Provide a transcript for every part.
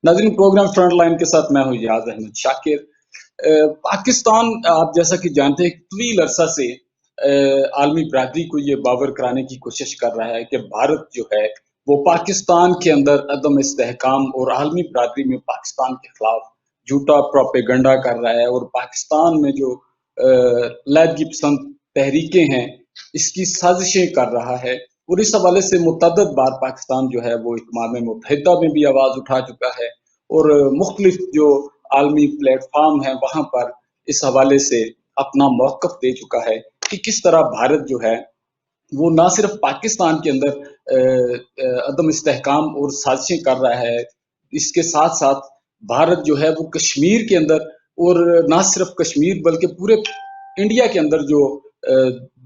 नाज़रीन, programme front line के साथ मैं हूँ याज़ अहमद शाकिर। पाकिस्तान, आप जैसा कि जानते हैं, तवील अरसा से आलमी बिरादरी को ये बावर कराने की कोशिश कर रहा है कि भारत जो है वो पाकिस्तान के अंदर अदम इस्तेहकाम और आलमी बिरादरी में पाकिस्तान के खिलाफ झूठा प्रोपेगंडा कर रहा है, और पाकिस्तान में जो लैदगी पसंद तहरीकें हैं, इसकी साजिशें कर रहा है। और इस हवाले से मुतअद्दिद बार पाकिस्तान जो है वो इक़्वाम मुत्तहिदा में भी आवाज़ उठा चुका है, और मुख्तलिफ जो आलमी प्लेटफॉर्म हैं वहाँ पर इस हवाले से अपना मौक़िफ़ दे चुका है कि किस तरह भारत जो है वो ना सिर्फ पाकिस्तान के अंदर अदम इस्तेहकाम और साजिशें कर रहा है, इसके साथ-साथ भारत जो है वो कश्मीर के अंदर, और ना सिर्फ कश्मीर बल्कि पूरे इंडिया के अंदर जो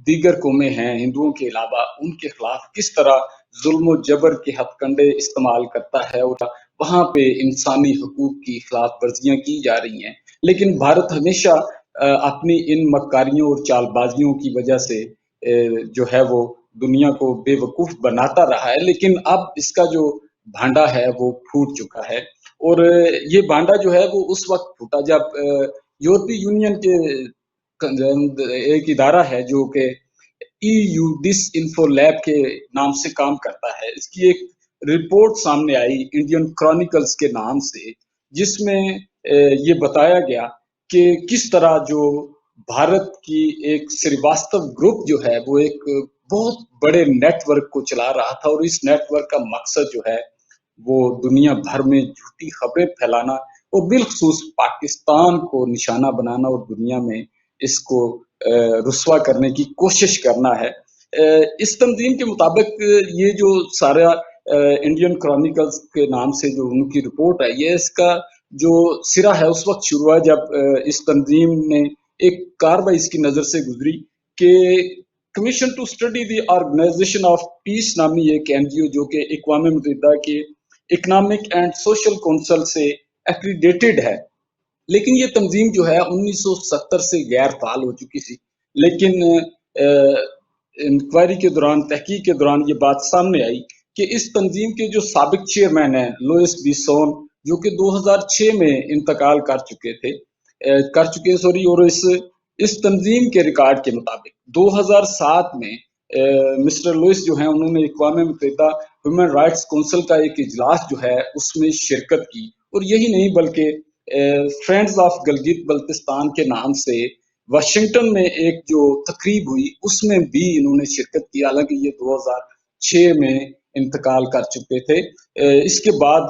दीगर कौमें हैं हिंदुओं के अलावा, उनके खिलाफ किस तरह जुल्म और जबर के हथकंडे इस्तेमाल करता है, और वहाँ पे इंसानी हकूक की खिलाफ वर्जियां की जा रही हैं। लेकिन भारत हमेशा अपनी इन मक्कारियों और चालबाजियों की वजह से जो है वो दुनिया को बेवकूफ बनाता रहा है, लेकिन अब इसका जो भांडा है वो फूट चुका है। और ये भांडा जो है वो उस वक्त फूटा जब यूरोपीय यूनियन के एक इदारा है जो कि ईयू डिस इन्फो लैब के नाम से काम करता है, इसकी एक रिपोर्ट सामने आई इंडियन क्रॉनिकल्स के नाम से, जिसमें ये बताया गया कि किस तरह जो भारत की एक श्रीवास्तव ग्रुप जो है वो एक बहुत बड़े नेटवर्क को चला रहा था, और इस नेटवर्क का मकसद जो है वो दुनिया भर में झूठी खबरें फैलाना और बिलखसूस पाकिस्तान को निशाना बनाना और दुनिया में इसको रुस्वा करने की कोशिश करना है। इस तंजीम के मुताबिक ये जो सारा इंडियन क्रॉनिकल्स के नाम से जो उनकी रिपोर्ट आई है, इसका जो सिरा है उस वक्त शुरू हुआ जब इस तंजीम ने एक कार्रवाई इसकी नज़र से गुजरी कि commission to study the organisation of peace नामी एक एनजीओ जो कि अक़वाम मुत्तहिदा के इकोनॉमिक एंड सोशल काउंसिल से एक्रीडेटेड है, लेकिन ये तंजीम जो है 1970 से गैर फाल हो चुकी थी। लेकिन इंक्वायरी के दौरान, तहकीक के दौरान ये बात सामने आई कि इस तंजीम के जो साबिक चेयरमैन हैं लुइस बिसोन, जो कि 2006 में इंतकाल कर चुके सॉरी, और इस तंजीम के रिकॉर्ड के मुताबिक 2007 में मिस्टर लुइस जो हैं उन्होंने अक़वाम मुत्तहिदा ह्यूमन राइट्स काउंसिल का एक इजलास जो है उसमें शिरकत की, और यही नहीं बल्कि फ्रेंड्स ऑफ गिलगित बल्तिस्तान के नाम से वाशिंगटन में एक जो तकरीब हुई उसमें भी इन्होंने शिरकत की, हालांकि ये 2006 में इंतकाल कर चुके थे। इसके बाद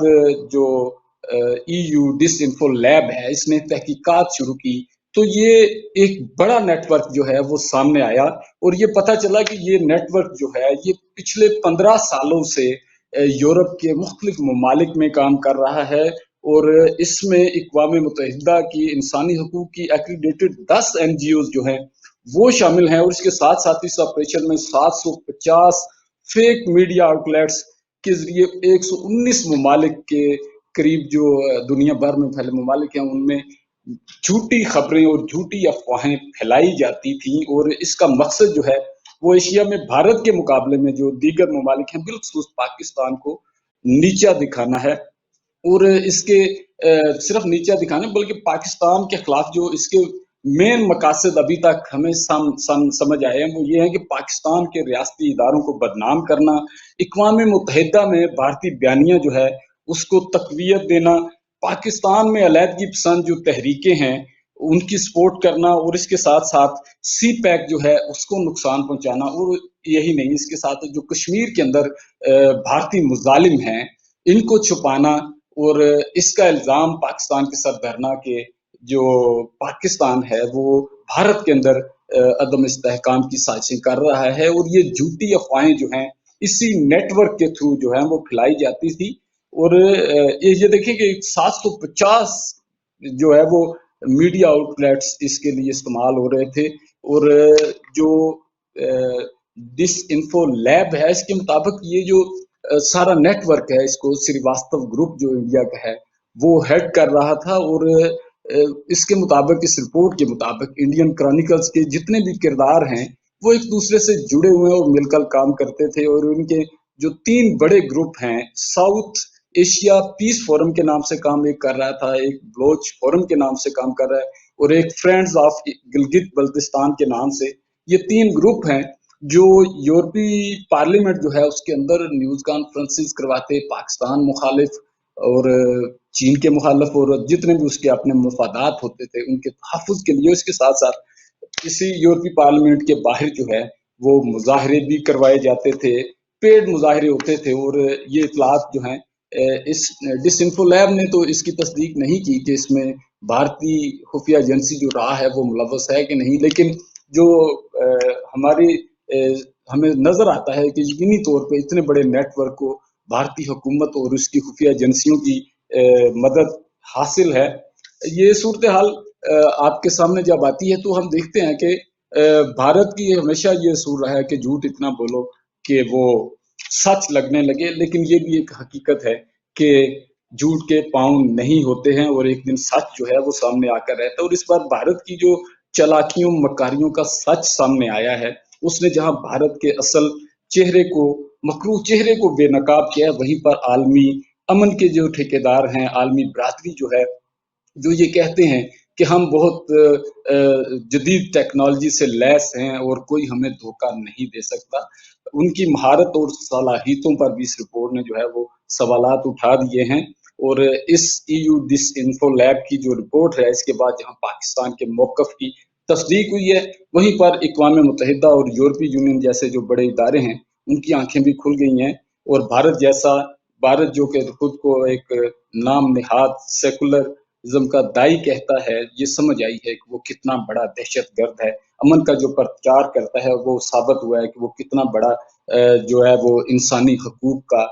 जो ईयू डिस इन्फो लैब है इसने तहकीकात शुरू की, तो ये एक बड़ा नेटवर्क जो है वो सामने आया, और ये पता चला कि ये नेटवर्क जो है ये पिछले 15 सालों से यूरोप के मुख्तलिफ ममालिक में काम कर रहा है, और इसमें अक़वाम मुत्तहिदा की इंसानी हकूक की एक्रीडेटेड 10 एनजीओ जो हैं वो शामिल हैं, और इसके साथ साथ इस ऑपरेशन में 750 फेक मीडिया आउटलेट्स के जरिए 119 ममालिक के करीब जो दुनिया भर में फैले ममालिक हैं उनमें झूठी खबरें और झूठी अफवाहें फैलाई जाती थी, और इसका मकसद जो है वो एशिया में भारत के मुकाबले में जो दीगर ममालिक हैं बिलखसूस पाकिस्तान को नीचा दिखाना है। और इसके सिर्फ नीचा दिखाने बल्कि पाकिस्तान के खिलाफ जो इसके मेन मकासद अभी तक हमें समझ आए हैं वो ये है कि पाकिस्तान के रियासती इदारों को बदनाम करना, अक़वाम मुत्तहिदा में भारतीय बयानिया जो है उसको तक़वियत देना, पाकिस्तान में अलहदगी पसंद जो तहरीकें हैं उनकी सपोर्ट करना, और इसके साथ साथ सी पैक जो है उसको नुकसान पहुंचाना, और यही नहीं इसके साथ जो कश्मीर के अंदर भारतीय मुजालिम हैं इनको छुपाना, और इसका इल्ज़ाम पाकिस्तान के सर धरना कि जो पाकिस्तान है वो भारत के अंदर अदम इस्तेहकाम की साजिशें कर रहा है, और ये झूठी अफवाहें जो हैं इसी नेटवर्क के थ्रू जो है वो फैलाई जाती थी। और ये देखें कि 750 जो है वो मीडिया आउटलेट्स इसके लिए इस्तेमाल हो रहे थे, और जो डिस इन्फो लैब है इसके मुताबिक ये जो सारा नेटवर्क है इसको श्रीवास्तव ग्रुप जो इंडिया का है वो हेड कर रहा था, और इसके मुताबिक, इस रिपोर्ट के मुताबिक इंडियन क्रॉनिकल्स के जितने भी किरदार हैं वो एक दूसरे से जुड़े हुए हैं और मिलकर काम करते थे, और उनके जो 3 बड़े ग्रुप हैं साउथ एशिया पीस फोरम के नाम से काम एक कर रहा था, एक बलोच फोरम के नाम से काम कर रहा है, और एक फ्रेंड्स ऑफ गिलगित बल्तिस्तान के नाम से। ये 3 ग्रुप हैं जो यूरोपीय पार्लियामेंट जो है उसके अंदर न्यूज़ कॉन्फ्रेंसेस करवाते, पाकिस्तान मुखालिफ और चीन के मुखालिफ और जितने भी उसके अपने मफादात होते थे उनके तहफ़्फ़ुज़ के लिए। उसके साथ-साथ इसी यूरोपीय पार्लियामेंट के बाहर जो है वो मुज़ाहरे भी करवाए जाते थे, पेड मुज़ाहरे होते थे, और ये इत्तलात जो हैं इस डिसइन्फो लैब ने तो इसकी तस्दीक नहीं की कि इसमें भारतीय खुफिया एजेंसी जो रहा है वो मुलव्वस है कि नहीं, लेकिन जो हमारी हमें नज़र आता है कि यकीनी तौर पे इतने बड़े नेटवर्क को भारतीय हुकूमत और उसकी खुफिया एजेंसियों की मदद हासिल है। ये सूरत हाल आपके सामने जब आती है तो हम देखते हैं कि भारत की हमेशा ये असूल रहा है कि झूठ इतना बोलो कि वो सच लगने लगे, लेकिन ये भी एक हकीकत है कि झूठ के पाँव नहीं होते हैं और एक दिन सच जो है वो सामने आकर रहता है। और इस बार भारत की जो चालाकियों, मकारियों का सच सामने आया है, उसने जहाँ भारत के असल चेहरे को, मकरूह चेहरे को बेनकाब किया है, वहीं पर आलमी अमन के जो ठेकेदार हैं, आलमी बिरादरी जो है, जो ये कहते हैं कि हम बहुत जदीद टेक्नोलॉजी से लैस हैं और कोई हमें धोखा नहीं दे सकता। उनकी महारत और सलाहियतों पर भी इस रिपोर्ट ने जो है वो सवालात उठा दिए हैं। और इस ईयू डिसइन्फो लैब की जो रिपोर्ट है, इसके बाद जहाँ पाकिस्तान के मौक़िफ़ की तस्दीक हुई है, वहीं पर अक़वाम मुत्तहिदा और यूरोपीय यूनियन जैसे जो बड़े इदारे हैं, उनकी आँखें भी खुल गई हैं। और भारत जो कि खुद को एक नाम नेहाद सेकुलरिज़्म का दाई कहता है, ये समझ आई है कि वो कितना बड़ा दहशतगर्द है। अमन का जो प्रचार करता है वो साबित हुआ है कि वो कितना बड़ा जो है वो इंसानी हकूक़ का